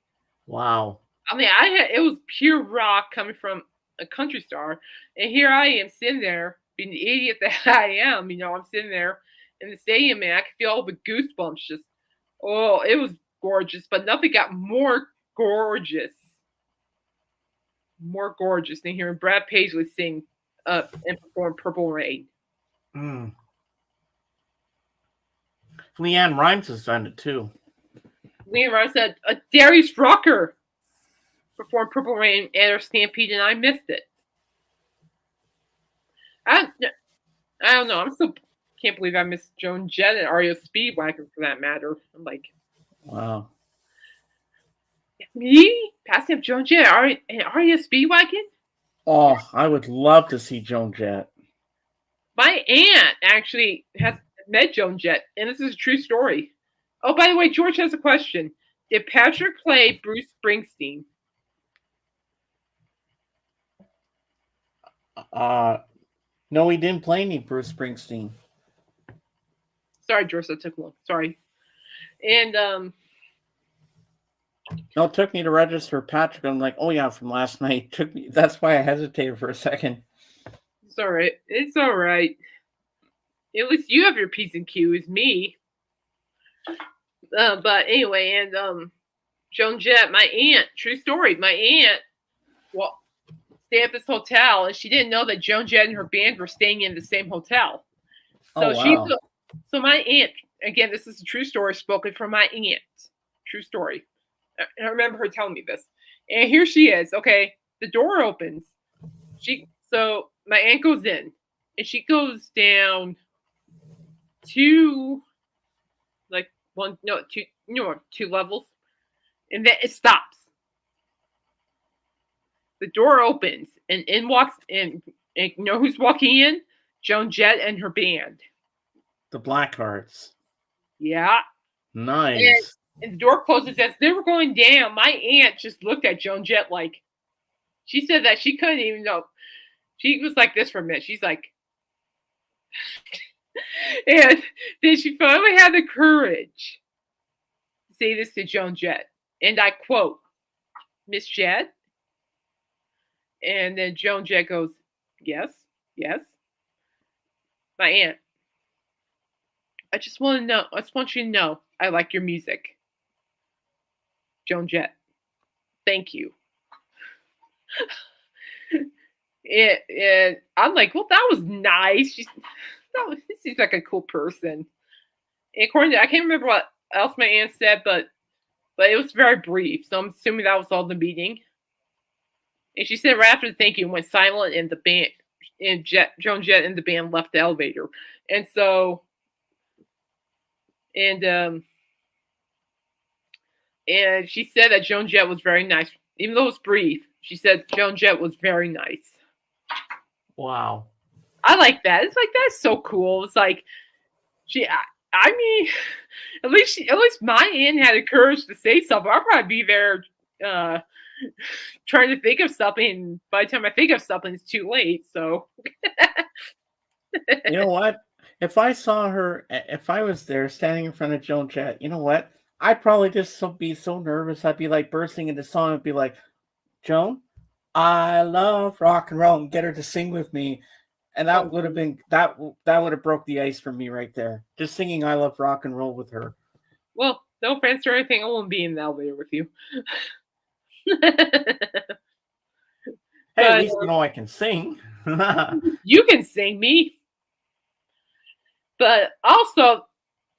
Wow. I mean, it was pure rock coming from a country star. And here I am sitting there, being the idiot that I am. I'm sitting there in the stadium and I could feel all the goosebumps just, it was gorgeous. But nothing got more gorgeous than hearing Brad Paisley sing and perform Purple Rain. Leanne Rimes has done it too. Leanne Rimes said Darius Rucker performed Purple Rain at our Stampede and I missed it. I don't know. I'm still can't believe I missed Joan Jett and REO Speedwagon for that matter. I'm like, wow. Me passing up Joan Jett and REO Speedwagon? Oh, I would love to see Joan Jett. My aunt actually has met Joan Jett, and this is a true story. Oh, by the way, George has a question. Did Patrick play Bruce Springsteen? No, he didn't play any Bruce Springsteen. Sorry, George, that took long. Sorry. And no, it took me to register Patrick. I'm like, oh yeah, from last night. Took me. That's why I hesitated for a second. It's all right. It's all right. At least you have your P's and Q's. Me. But anyway, and Joan Jett, my aunt, true story. My aunt, stayed at this hotel, and she didn't know that Joan Jett and her band were staying in the same hotel. So so my aunt, again, this is a true story spoken from my aunt. True story. And I remember her telling me this. And here she is. Okay, the door opens. So my aunt goes in, and she goes down two levels, and then it stops. The door opens, and in walks in. And you know who's walking in? Joan Jett and her band. The Blackhearts. Yeah. Nice. And the door closes as they were going down. My aunt just looked at Joan Jett like, she said that she couldn't even know. She was like this for a minute. She's like, and then she finally had the courage to say this to Joan Jett. And I quote, Miss Jett. And then Joan Jett goes, yes. My aunt, I just want you to know, I like your music. Joan Jett, thank you. And I'm like, well, that was nice. She seems like a cool person. And according to, I can't remember what else my aunt said, but it was very brief. So I'm assuming that was all the meeting. And she said right after the thank you went silent, and the band and Joan Jett and the band left the elevator. And so, and she said that Joan Jett was very nice, even though it was brief. She said Joan Jett was very nice. Wow. I like that. It's like, that's so cool. It's like I mean, at least my aunt had the courage to say something. I'll probably be there trying to think of something. By the time I think of something, it's too late. So you know what? if I saw her, if I was there standing in front of Joan Jett, you know what? I'd probably just be so nervous. I'd be like bursting into song. I'd be like, Joan, I love rock and roll, and get her to sing with me. And that would have been that would have broke the ice for me right there. Just singing "I Love Rock and Roll" with her. Well, no offense or anything, I won't be in the elevator with you. Hey, at least you know I can sing. You can sing me. But also,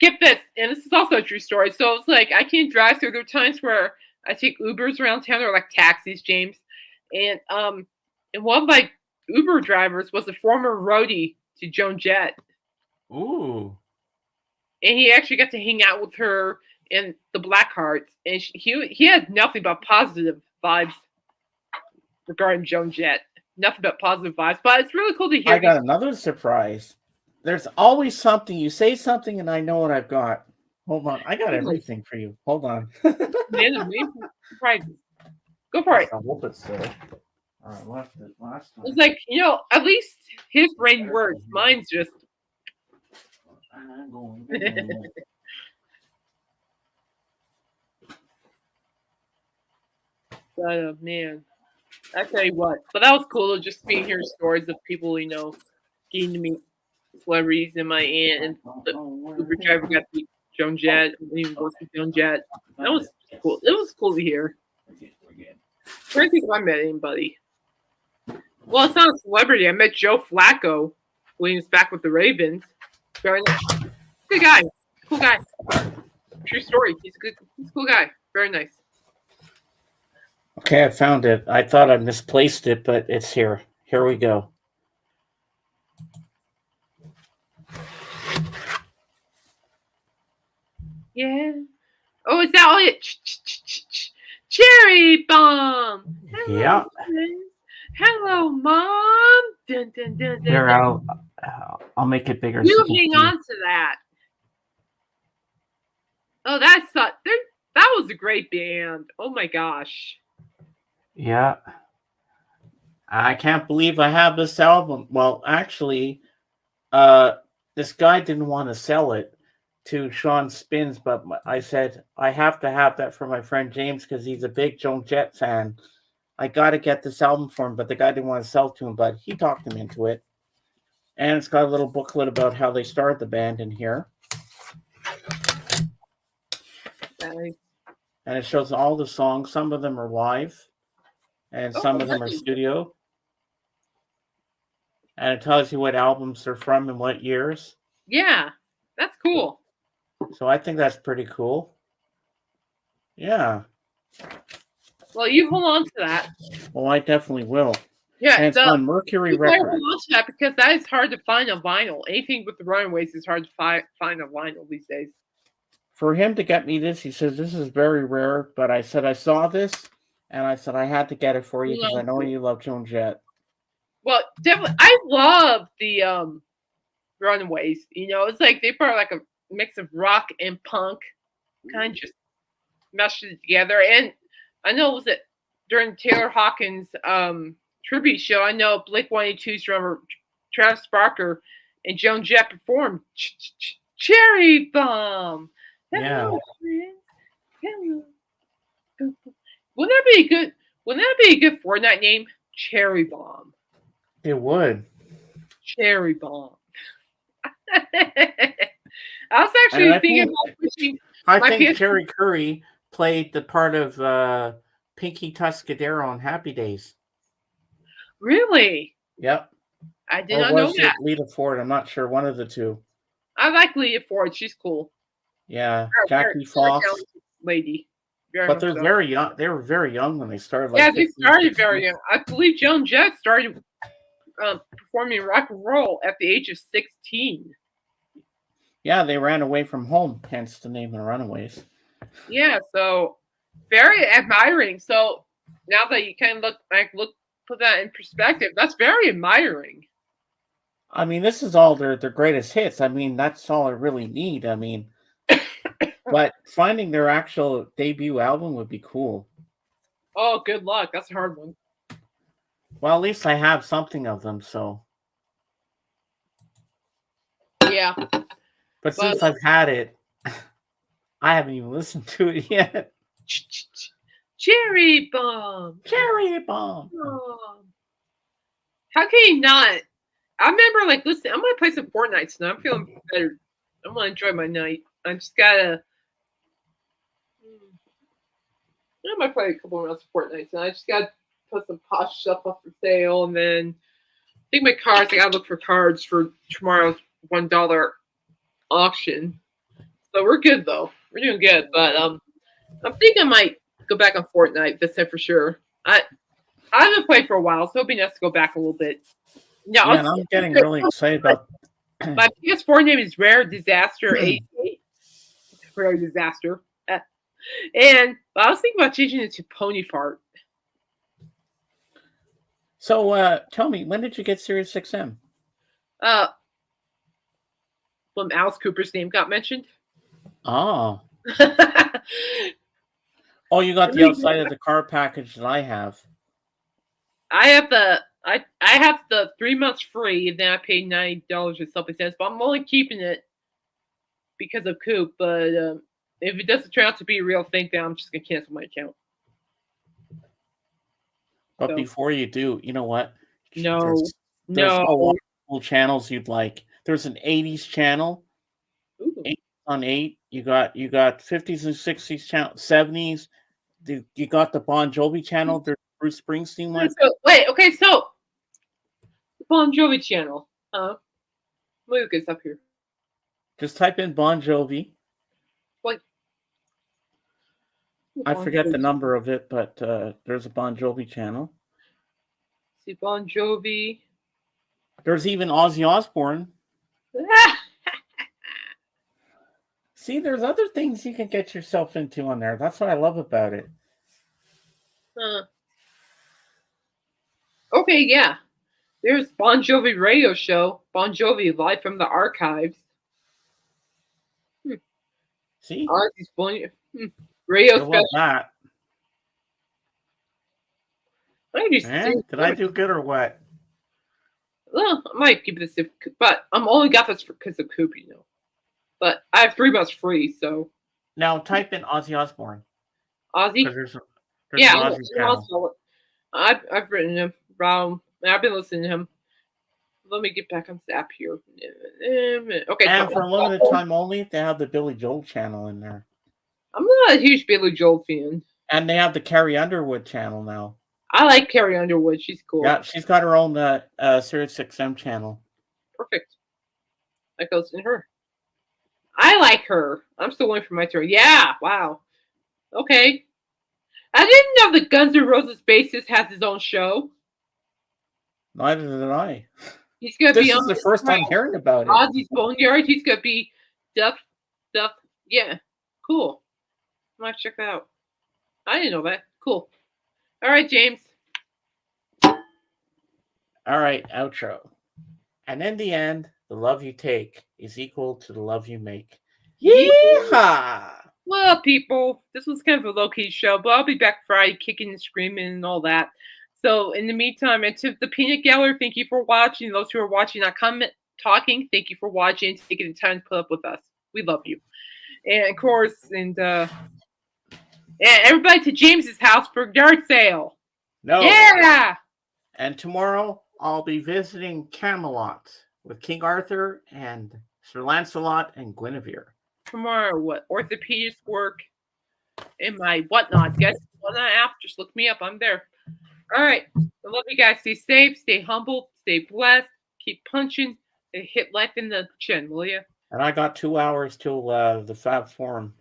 get this, and this is also a true story. So it's like I can't drive, so there are times where I take Ubers around town, or like taxis, James. And one of my Uber drivers was a former roadie to Joan Jett. Ooh. And he actually got to hang out with her and the Blackhearts, and he had nothing but positive vibes regarding Joan Jett. Nothing but positive vibes, but it's really cool to hear. I got another surprise. There's always something. You say something, and I know what I've got. Hold on, I got everything for you. Hold on. Go for it. I hope it's there. All right, left it last time. It's like, at least his brain works. Mine's just. But man, I tell you what. But that was cool. Just being hearing stories of people, getting to meet celebrities. And my aunt and the Uber driver got to meet Joan Jett. And even worked with Joan Jett. That was cool. It was cool to hear. I'm trying to think if I met anybody. Well, it's not a celebrity. I met Joe Flacco when he was back with the Ravens. Very nice. Good guy. Cool guy. True story. He's a cool guy. Very nice. Okay, I found it. I thought I misplaced it, but it's here. Here we go. Yeah. Oh, is that all it? Cherry bomb. Hello, yeah. Hello, Mom. Dun, dun, dun, dun, here, I'll make it bigger. You hang on to that. Oh, that was a great band. Oh my gosh. Yeah. I can't believe I have this album. Well, actually, this guy didn't want to sell it to Sean Spins, but I said, I have to have that for my friend James because he's a big Joan Jett fan. I got to get this album for him, but the guy didn't want to sell it to him, but he talked him into it. And it's got a little booklet about how they started the band in here. Nice. And it shows all the songs. Some of them are live, and some of them are studio. And it tells you what albums they're from and what years. Yeah, that's cool. So I think that's pretty cool. Yeah. Well, you hold on to that. Well, I definitely will. Yeah, and it's on Mercury Records. Hold on to that because that is hard to find on vinyl. Anything with the Runaways is hard to find on vinyl these days. For him to get me this, he says, this is very rare. But I said, I saw this, and I said, I had to get it for you because I know you love Joan Jett. Well, definitely. I love the Runaways. It's like they brought like a mix of rock and punk, kind of just meshed it together. And I know was it during Taylor Hawkins' tribute show. I know Blink-182's drummer Travis Barker and Joan Jett performed "Cherry Bomb." Yeah. Hello. Wouldn't that be a good Fortnite name? Cherry Bomb. It would. Cherry Bomb. I was actually thinking about pushing. I think Jerry Curry played the part of Pinky Tuscadero on Happy Days. Really? Yep. I did not know that. Lita Ford, I'm not sure. One of the two. I like Lita Ford. She's cool. Yeah. Jackie Fox. Lady. But they're very young. They were very young when they started. Yeah, they started very young. I believe Joan Jett started performing rock and roll at the age of 16. Yeah, they ran away from home, hence the name of the Runaways. Yeah, so very admiring. So now that you kind of put that in perspective, that's very admiring. I mean, this is all their greatest hits. I mean, that's all I really need. I mean, but finding their actual debut album would be cool. Oh, good luck. That's a hard one. Well, at least I have something of them, so. Yeah. But since I've had it, I haven't even listened to it yet. Cherry bomb. Cherry bomb. How can you not? I remember, like, listen, I'm gonna play some Fortnite tonight. I'm feeling better. I'm gonna enjoy my night. I just gotta. I might play a couple of rounds of Fortnite tonight. I just gotta put some posh stuff up for sale, and then I think my cards. I gotta look for cards for tomorrow's $1 auction. So we're good though. We're doing good, but I'm thinking I might go back on Fortnite this time for sure. I haven't played for a while, so it'll be nice to go back a little bit. Yeah, and I'm getting really excited about. My PS4 name is Rare Disaster 88. Rare Disaster. And I was thinking about changing it to Pony Fart. So tell me, when did you get Sirius XM? When Alice Cooper's name got mentioned. Oh. Oh, you got the outside of the car package that I have. I have the 3 months free, and then I paid $90 or something cents. But I'm only keeping it because of Coop. But if it doesn't turn out to be a real thing, then I'm just gonna cancel my account. But before you do, you know what? No, there's a lot of cool channels you'd like. There's an 80s channel. 8 on 8. You got 50s and 60s channel, 70s. You got the Bon Jovi channel. There's Bruce Springsteen one. So, wait, okay, so the Bon Jovi channel. Let me look this up here. Just type in Bon Jovi. What? I forget the number of it, but there's a Bon Jovi channel. See, Bon Jovi. There's even Ozzy Osbourne. See, there's other things you can get yourself into on there. That's what I love about it. Okay, yeah. There's Bon Jovi radio show. Bon Jovi live from the archives. See? Ozzy's radio special. That. Did I do good or what? Well, I might keep this, but I'm only got this because of Coop, you know. But I have 3 months free, so. Now type in Ozzy Osbourne. Ozzy? There's yeah, I've written him. I've been listening to him. Let me get back on the app here. Okay. And for a limited time only, they have the Billy Joel channel in there. I'm not a huge Billy Joel fan. And they have the Carrie Underwood channel now. I like Carrie Underwood. She's cool. Yeah, she's got her own Sirius XM channel. Perfect. That goes in her. I like her. I'm still waiting for my turn. Yeah. Wow. Okay. I didn't know the Guns N' Roses bassist has his own show. Neither did I. He's gonna be on. This is the first time hearing about it. Ozzy's Boneyard. He's gonna be Duff. Yeah. Cool. I might check that out. I didn't know that. Cool. All right, James. All right, outro. And in the end, the love you take is equal to the love you make. Yeehaw! Well, people, this was kind of a low-key show, but I'll be back Friday kicking and screaming and all that. So in the meantime, and to the Peanut Gallery, thank you for watching. Those who are watching, not talking, thank you for watching and taking the time to put up with us. We love you. And of course, and everybody to James's house for yard sale. No. Yeah! And tomorrow, I'll be visiting Camelot with King Arthur and Sir Lancelot and Guinevere. Tomorrow, what? Orthopedics work and my whatnot. Guys, whatnot app, just look me up. I'm there. All right. I love you guys. Stay safe, stay humble, stay blessed, keep punching, and hit life in the chin, will you? And I got 2 hours till the Fab Forum.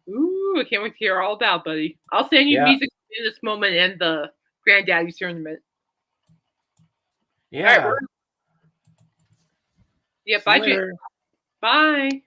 Ooh, I can't wait to hear all about, buddy. I'll send you music in this moment and the Granddaddy's tournament. Yeah. All right, bye, Jay. Bye.